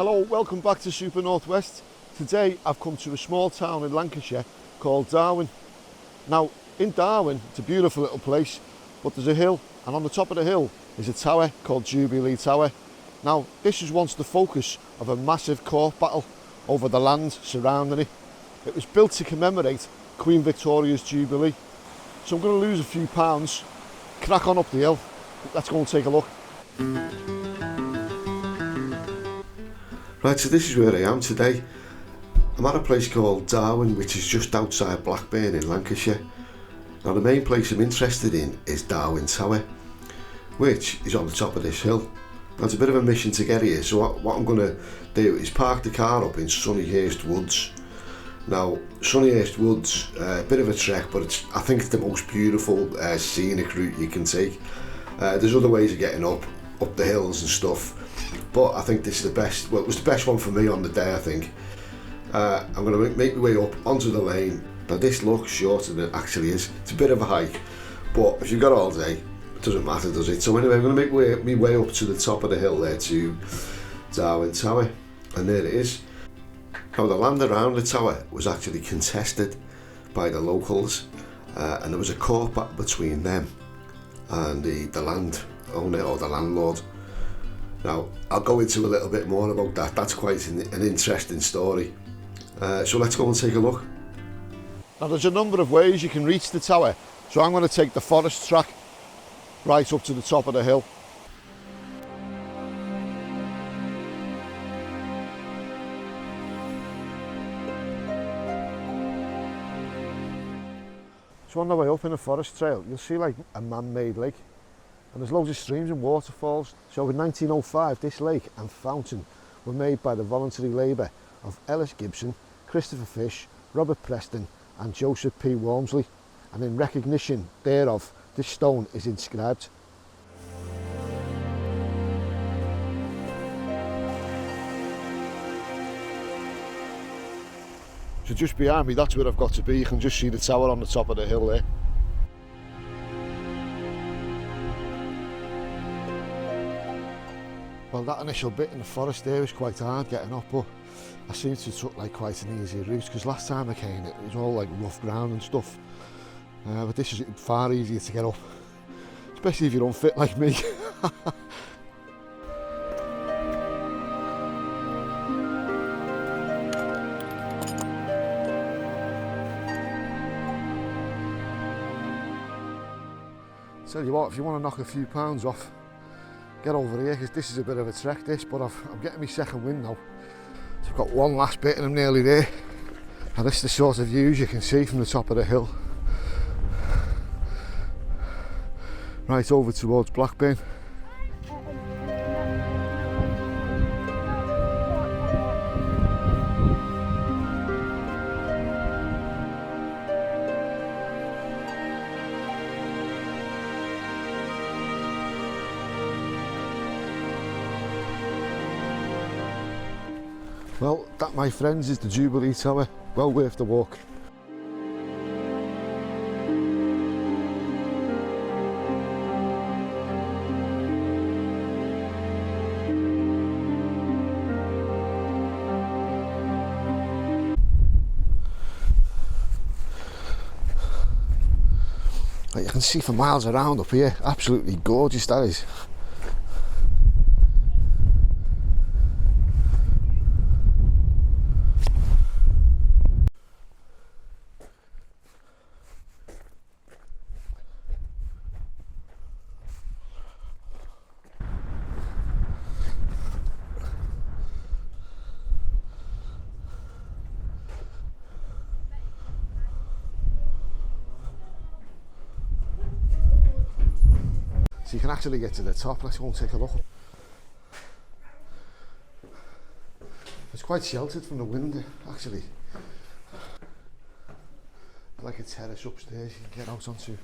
Hello, welcome back to Super Northwest. Today I've come to a small town in Lancashire called Darwen. Now in Darwen it's a beautiful little place, but there's a hill, and on the top of the hill is a tower called Jubilee Tower. Now this was once the focus of a massive court battle over the land surrounding it. It was built to commemorate Queen Victoria's Jubilee. So I'm going to lose a few pounds, crack on up the hill. Let's go and take a look. Right, so this is where I am today. I'm at a place called Darwen, which is just outside Blackburn in Lancashire. Now the main place I'm interested in is Darwen Tower, which is on the top of this hill. Now it's a bit of a mission to get here, so what I'm going to do is park the car up in Sunnyhurst Woods. Now Sunnyhurst Woods, a bit of a trek, but I think it's the most beautiful scenic route you can take. There's other ways of getting up the hills and stuff, but I think this is the best. Well, it was the best one for me on the day, I think. I'm going to make my way up onto the lane. Now this looks shorter than it actually is. It's a bit of a hike, but if you've got all day, it doesn't matter, does it? So anyway, I'm going to make my way up to the top of the hill there to Darwen Tower, and there it is. Now the land around the tower was actually contested by the locals, and there was a court battle between them and the land owner or the landlord. Now I'll go into a little bit more about that. That's quite an interesting story. So let's go and take a look. Now there's a number of ways you can reach the tower, so I'm going to take the forest track right up to the top of the hill. So on the way up in the forest trail, you'll see like a man-made lake, and there's loads of streams and waterfalls. So in 1905, this lake and fountain were made by the voluntary labour of Ellis Gibson, Christopher Fish, Robert Preston and Joseph P. Walmsley, and in recognition thereof, this stone is inscribed. So just behind me, that's where I've got to be. You can just see the tower on the top of the hill there. Well, that initial bit in the forest there was quite hard getting up, but I seem to have took like quite an easy route, because last time I came it was all like rough ground and stuff. But this is far easier to get up, especially if you're unfit like me. Tell you what, if you want to knock a few pounds off, get over here, because this is a bit of a trek this, but I'm getting my second wind now. So I've got one last bit and I'm nearly there. Now this is the sort of views you can see from the top of the hill. Right over towards Blackburn. Well, that, my friends, is the Jubilee Tower. Well worth the walk. Like, you can see for miles around up here. Absolutely gorgeous, that is. So you can actually get to the top. Let's go and take a look. It's quite sheltered from the wind, actually. Like a terrace upstairs you can get out onto.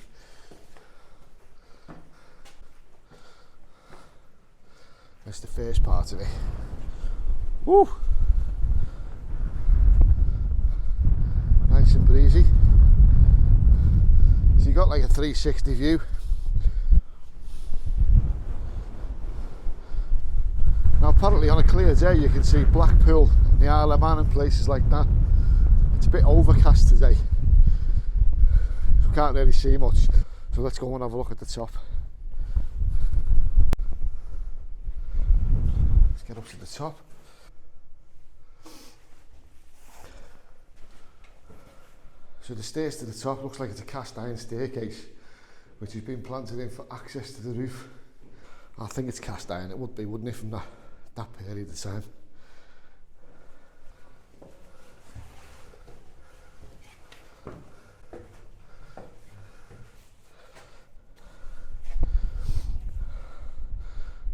That's the first part of it. Woo! Nice and breezy. So you got like a 360 view. Now apparently on a clear day you can see Blackpool and the Isle of Man and places like that. It's a bit overcast today, so we can't really see much, so let's go and have a look at the top. Let's get up to the top. So the stairs to the top looks like it's a cast iron staircase which has been planted in for access to the roof. I think it's cast iron, it would be, wouldn't it, from that period of time.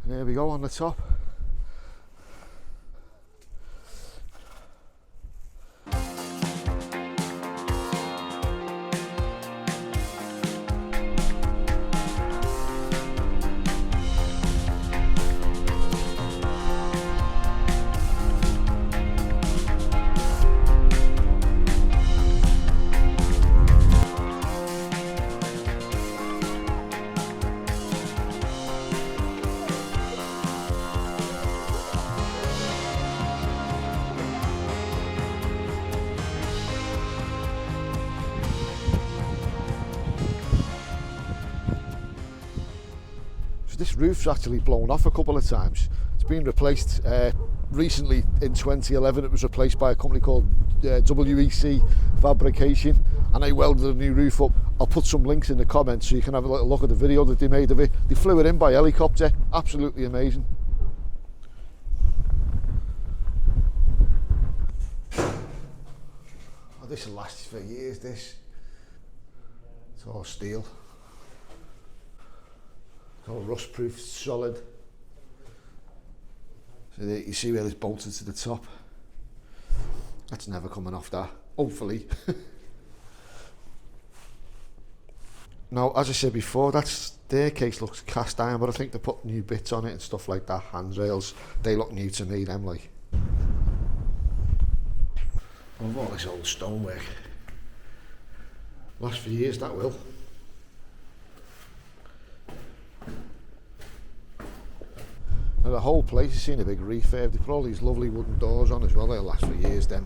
And there we go on the top. So this roof's actually blown off a couple of times. It's been replaced recently in 2011. It was replaced by a company called WEC Fabrication, and they welded a new roof up. I'll put some links in the comments so you can have a little look at the video that they made of it. They flew it in by helicopter, absolutely amazing. Oh, this will last for years, this. It's all steel. It's all rust proof, solid. So there you see where it's bolted to the top. That's never coming off that, hopefully. Now, as I said before, that staircase looks cast iron, but I think they put new bits on it and stuff like that, handrails. They look new to me, them like. Love all this old stonework. Last for years, that will. Now the whole place has seen a big refurb. They put all these lovely wooden doors on as well. They'll last for years then.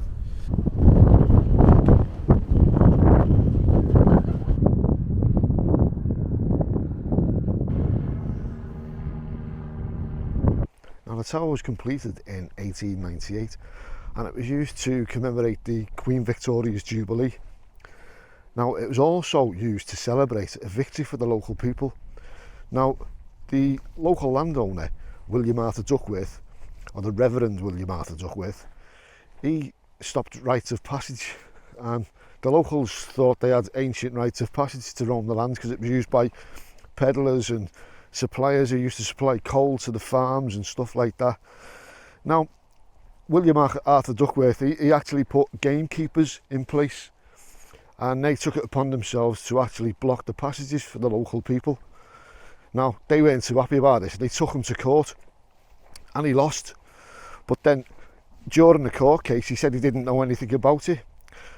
Now the tower was completed in 1898 and it was used to commemorate the Queen Victoria's Jubilee. Now it was also used to celebrate a victory for the local people. Now the local landowner, William Arthur Duckworth, or the Reverend William Arthur Duckworth, he stopped rites of passage, and the locals thought they had ancient rites of passage to roam the land because it was used by peddlers and suppliers who used to supply coal to the farms and stuff like that. Now William Arthur Duckworth, he actually put gamekeepers in place, and they took it upon themselves to actually block the passages for the local people. Now, they weren't too happy about this. They took him to court and he lost. But then, during the court case, he said he didn't know anything about it.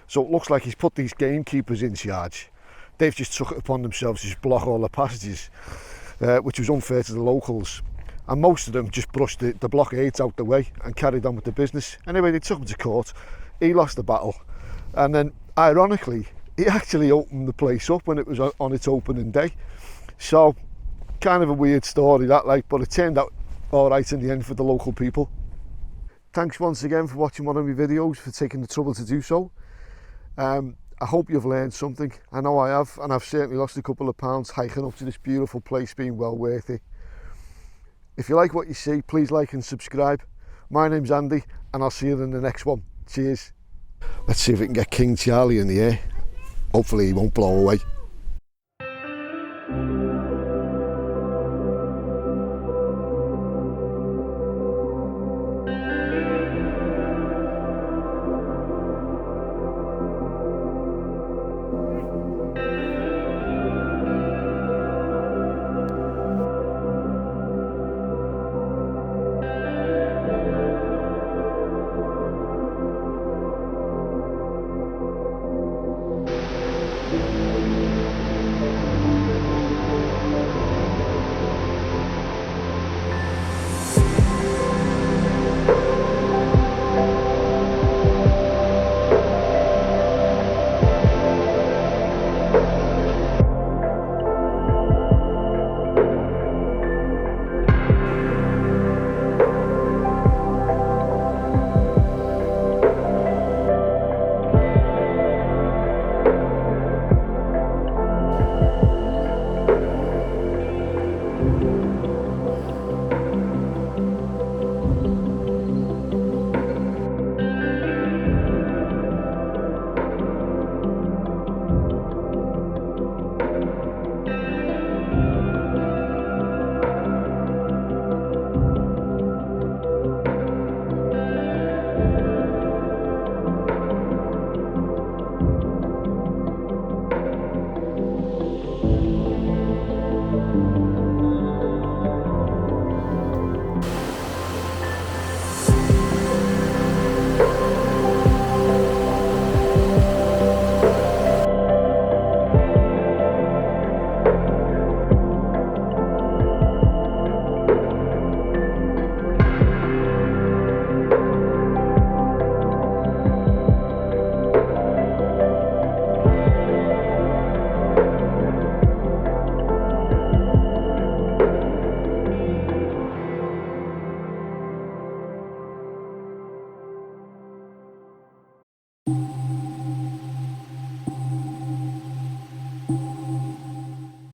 So it looks like he's put these gamekeepers in charge. They've just took it upon themselves to just block all the passages, which was unfair to the locals. And most of them just brushed the blockades out the way and carried on with the business. Anyway, they took him to court. He lost the battle. And then, ironically, he actually opened the place up when it was on its opening day. So, kind of a weird story that, like, but it turned out all right in the end for the local people. Thanks once again for watching one of my videos, for taking the trouble to do so. I hope you've learned something. I know I have, and I've certainly lost a couple of pounds hiking up to this beautiful place, being well worth it. If you like what you see, please like and subscribe. My name's Andy, and I'll see you in the next one. Cheers. Let's see if we can get King Charlie in the air. Hopefully he won't blow away.